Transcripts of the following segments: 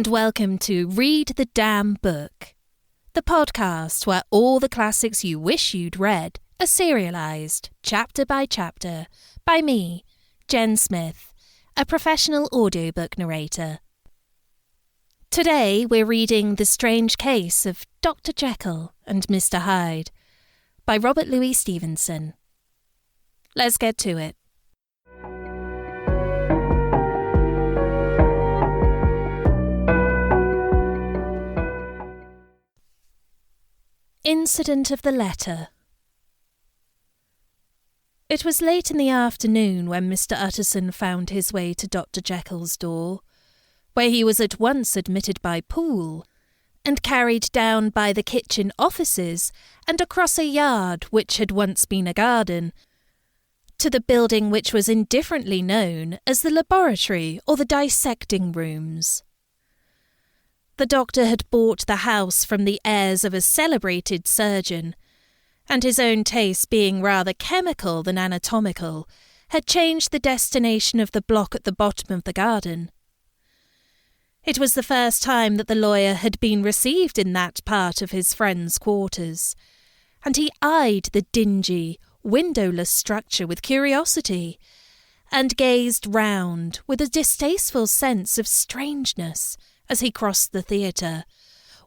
and welcome to Read the Damn Book, the podcast where all the classics you wish you'd read are serialised, chapter by chapter, by me, Jen Smith, a professional audiobook narrator. Today we're reading The Strange Case of Dr. Jekyll and Mr. Hyde by Robert Louis Stevenson. Let's get to it. Incident of the Letter. It was late in the afternoon when Mr. Utterson found his way to Dr. Jekyll's door, where he was at once admitted by Poole, and carried down by the kitchen offices and across a yard which had once been a garden, to the building which was indifferently known as the laboratory or the dissecting rooms. The doctor had bought the house from the heirs of a celebrated surgeon, and his own taste being rather chemical than anatomical, had changed the destination of the block at the bottom of the garden. It was the first time that the lawyer had been received in that part of his friend's quarters, and he eyed the dingy, windowless structure with curiosity, and gazed round with a distasteful sense of strangeness as he crossed the theatre,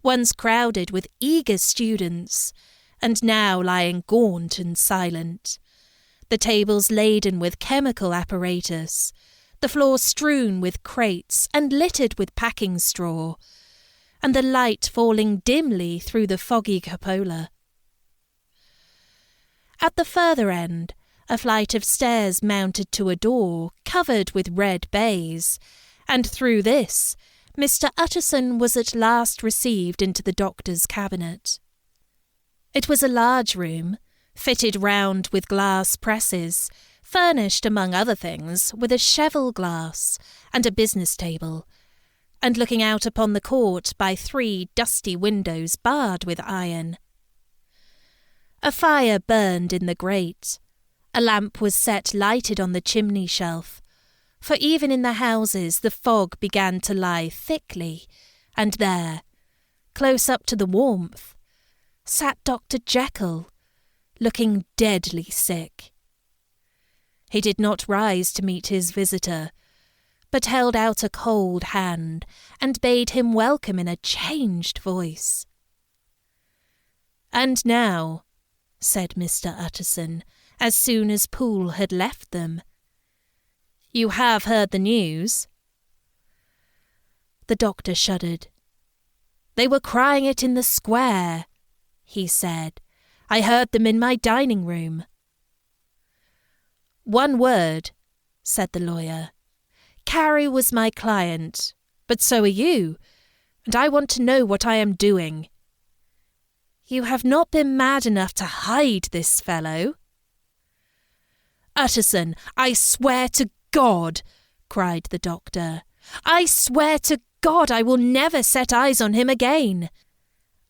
once crowded with eager students, and now lying gaunt and silent, the tables laden with chemical apparatus, the floor strewn with crates and littered with packing straw, and the light falling dimly through the foggy cupola. At the further end, a flight of stairs mounted to a door covered with red baize, and through this Mr. Utterson was at last received into the doctor's cabinet. It was a large room, fitted round with glass presses, furnished, among other things, with a cheval glass and a business table, and looking out upon the court by 3 dusty windows barred with iron. A fire burned in the grate. A lamp was set lighted on the chimney shelf, for even in the houses the fog began to lie thickly, and there, close up to the warmth, sat Dr. Jekyll, looking deadly sick. He did not rise to meet his visitor, but held out a cold hand and bade him welcome in a changed voice. "And now," said Mr. Utterson, as soon as Poole had left them, "you have heard the news?" The doctor shuddered. "They were crying it in the square," he said. "I heard them in my dining room." "One word," said the lawyer. "Carey was my client, but so are you, and I want to know what I am doing. You have not been mad enough to hide this fellow?" "Utterson, I swear to God," cried the doctor. "I swear to God I will never set eyes on him again.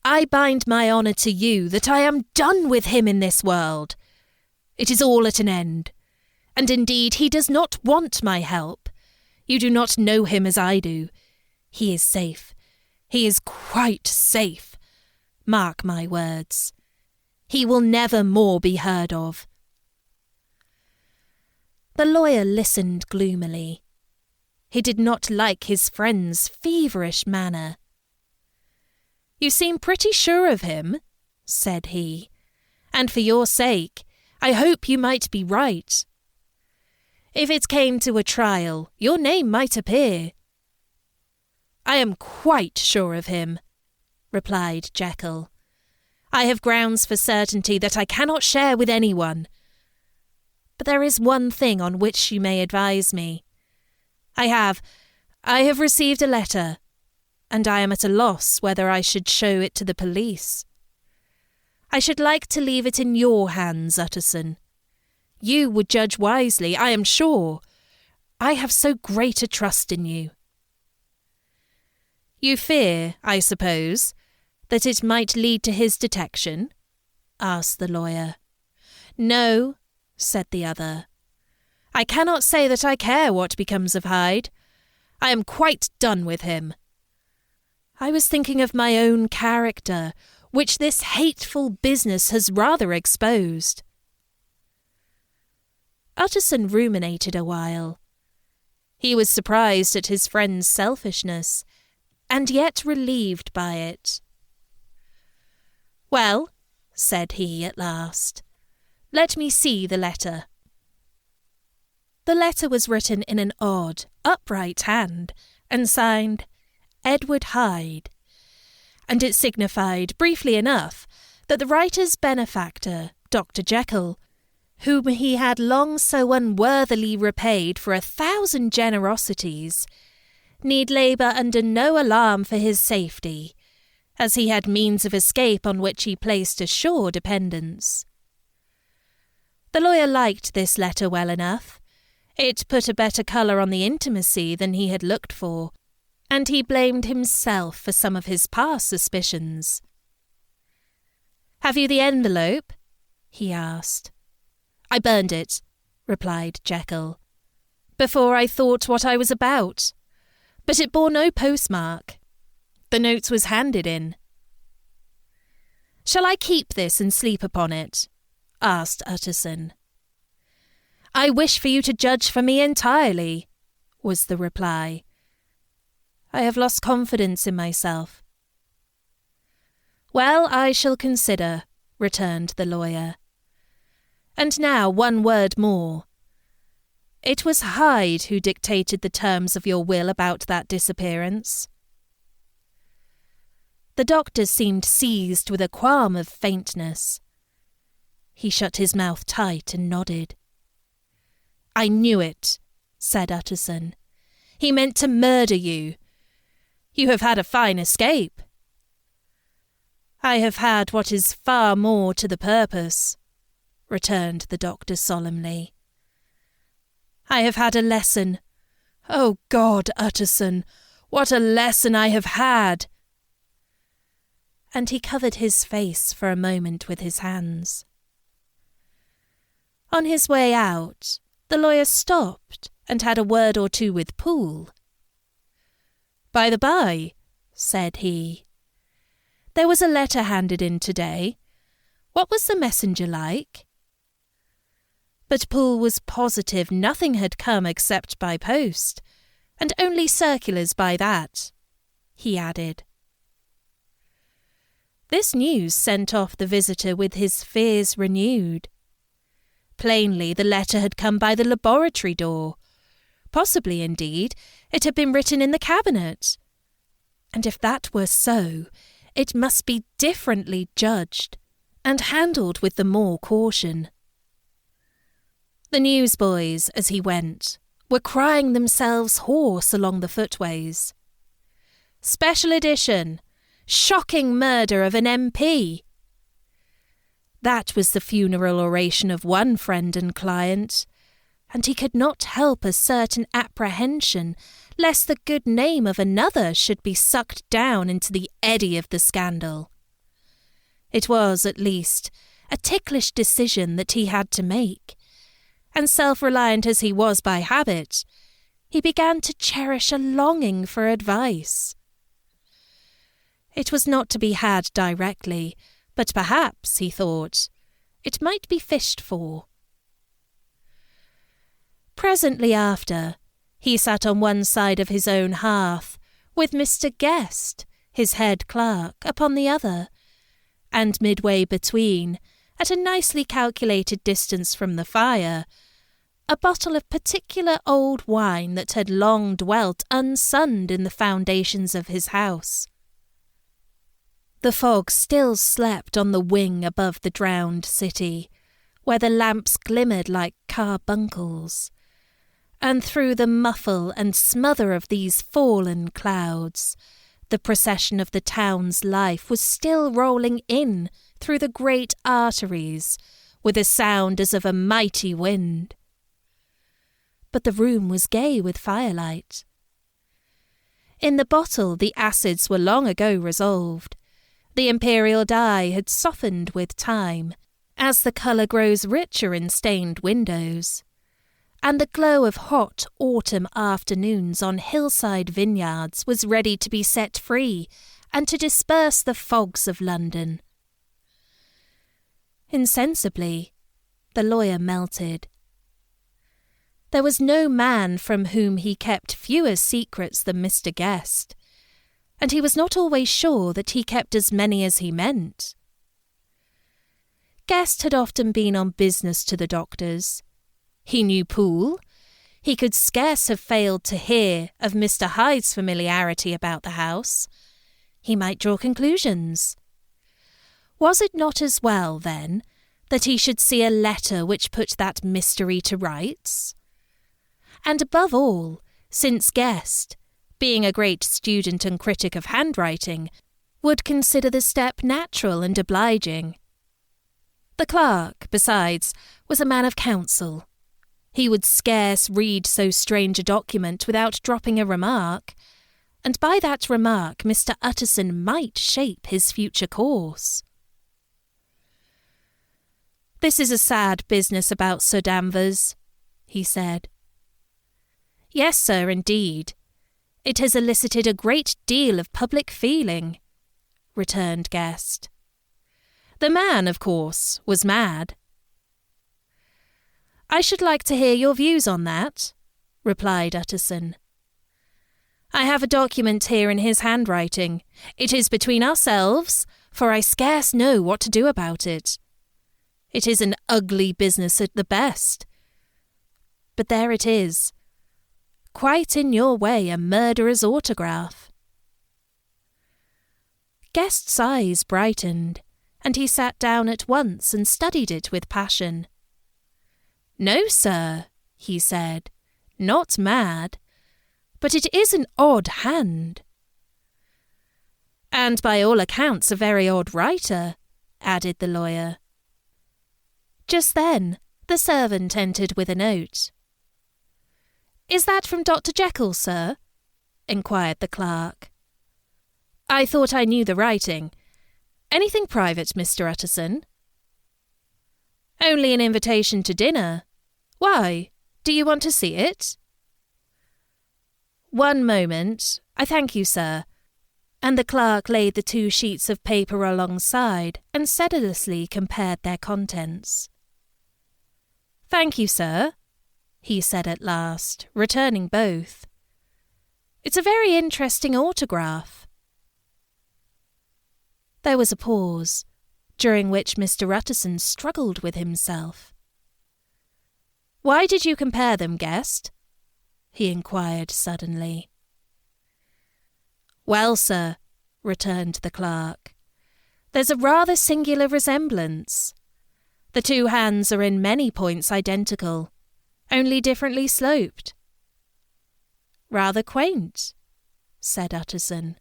I bind my honour to you that I am done with him in this world. It is all at an end. And indeed he does not want my help. You do not know him as I do. He is safe. He is quite safe. Mark my words. He will never more be heard of." The lawyer listened gloomily. He did not like his friend's feverish manner. "You seem pretty sure of him," said he, "and for your sake, I hope you might be right. If it came to a trial, your name might appear." "I am quite sure of him," replied Jekyll. "I have grounds for certainty that I cannot share with anyone. But there is one thing on which you may advise me. I have received a letter, and I am at a loss whether I should show it to the police. I should like to leave it in your hands, Utterson. You would judge wisely, I am sure. I have so great a trust in you." "You fear, I suppose, that it might lead to his detection?" asked the lawyer. "No," said the other. "I cannot say that I care what becomes of Hyde. I am quite done with him. I was thinking of my own character, which this hateful business has rather exposed." Utterson ruminated a while. He was surprised at his friend's selfishness, and yet relieved by it. "Well," said he at last, "let me see the letter." The letter was written in an odd, upright hand, and signed Edward Hyde, and it signified, briefly enough, that the writer's benefactor, Dr. Jekyll, whom he had long so unworthily repaid for 1,000 generosities, need labour under no alarm for his safety, as he had means of escape on which he placed a sure dependence. The lawyer liked this letter well enough. It put a better colour on the intimacy than he had looked for, and he blamed himself for some of his past suspicions. "Have you the envelope?" he asked. "I burned it," replied Jekyll, "before I thought what I was about. But it bore no postmark. The note was handed in." "Shall I keep this and sleep upon it?" asked Utterson. "I wish for you to judge for me entirely," was the reply. "I have lost confidence in myself." "Well, I shall consider," returned the lawyer. "And now one word more. It was Hyde who dictated the terms of your will about that disappearance." The doctor seemed seized with a qualm of faintness. He shut his mouth tight and nodded. "I knew it," said Utterson. "He meant to murder you. You have had a fine escape." "I have had what is far more to the purpose," returned the doctor solemnly. "I have had a lesson. Oh God, Utterson, what a lesson I have had!" And he covered his face for a moment with his hands. On his way out, the lawyer stopped and had a word or two with Poole. "By the by," said he, "there was a letter handed in today. What was the messenger like?" But Poole was positive nothing had come except by post, and only circulars by that, he added. This news sent off the visitor with his fears renewed. Plainly the letter had come by the laboratory door. Possibly, indeed, it had been written in the cabinet. And if that were so, it must be differently judged, and handled with the more caution. The newsboys, as he went, were crying themselves hoarse along the footways. "Special edition! Shocking murder of an MP!" That was the funeral oration of one friend and client, and he could not help a certain apprehension lest the good name of another should be sucked down into the eddy of the scandal. It was, at least, a ticklish decision that he had to make, and self-reliant as he was by habit, he began to cherish a longing for advice. It was not to be had directly, but perhaps, he thought, it might be fished for. Presently after, he sat on one side of his own hearth, with Mr. Guest, his head clerk, upon the other, and midway between, at a nicely calculated distance from the fire, a bottle of particular old wine that had long dwelt unsunned in the foundations of his house. The fog still slept on the wing above the drowned city, where the lamps glimmered like carbuncles, and through the muffle and smother of these fallen clouds, the procession of the town's life was still rolling in through the great arteries with a sound as of a mighty wind. But the room was gay with firelight. In the bottle the acids were long ago resolved. The imperial dye had softened with time, as the colour grows richer in stained windows, and the glow of hot autumn afternoons on hillside vineyards was ready to be set free and to disperse the fogs of London. Insensibly, the lawyer melted. There was no man from whom he kept fewer secrets than Mr. Guest, and he was not always sure that he kept as many as he meant. Guest had often been on business to the doctor's. He knew Poole. He could scarce have failed to hear of Mr. Hyde's familiarity about the house. He might draw conclusions. Was it not as well, then, that he should see a letter which put that mystery to rights? And above all, since Guest, being a great student and critic of handwriting, would consider the step natural and obliging. The clerk, besides, was a man of counsel. He would scarce read so strange a document without dropping a remark, and by that remark Mr. Utterson might shape his future course. "This is a sad business about Sir Danvers," he said. "Yes, sir, indeed. It has elicited a great deal of public feeling," returned Guest. "The man, of course, was mad." "I should like to hear your views on that," replied Utterson. "I have a document here in his handwriting. It is between ourselves, for I scarce know what to do about it. It is an ugly business at the best. But there it is. Quite in your way, a murderer's autograph." Guest's eyes brightened, and he sat down at once and studied it with passion. "No, sir," he said, "not mad. But it is an odd hand." "And by all accounts a very odd writer," added the lawyer. Just then the servant entered with a note. "Is that from Dr. Jekyll, sir?" inquired the clerk. "I thought I knew the writing. Anything private, Mr. Utterson?" "Only an invitation to dinner. Why? Do you want to see it?" "One moment. I thank you, sir." And the clerk laid the 2 sheets of paper alongside and sedulously compared their contents. "Thank you, sir," he said at last, returning both. "It's a very interesting autograph." There was a pause, during which Mr. Utterson struggled with himself. "Why did you compare them, Guest?" he inquired suddenly. "Well, sir," returned the clerk, "there's a rather singular resemblance. The 2 hands are in many points identical, only differently sloped." "Rather quaint," said Utterson.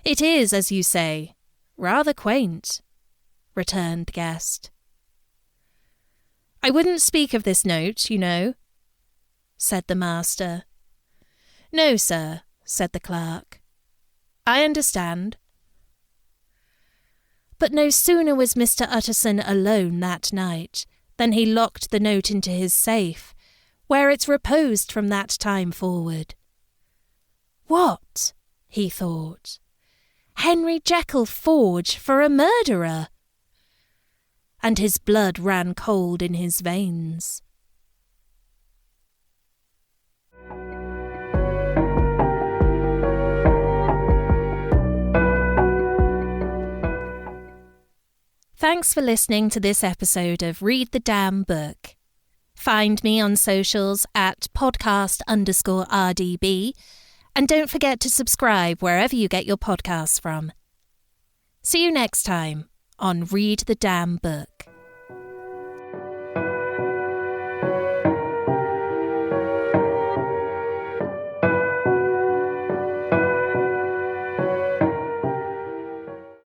"It is, as you say, rather quaint," returned Guest. "I wouldn't speak of this note, you know," said the master. "No, sir," said the clerk. "I understand." But no sooner was Mr. Utterson alone that night than he locked the note into his safe, where it reposed from that time forward. "What?" he thought. "Henry Jekyll forge for a murderer?" And his blood ran cold in his veins. Thanks for listening to this episode of Read the Damn Book. Find me on socials at podcast_RDB, and don't forget to subscribe wherever you get your podcasts from. See you next time on Read the Damn Book.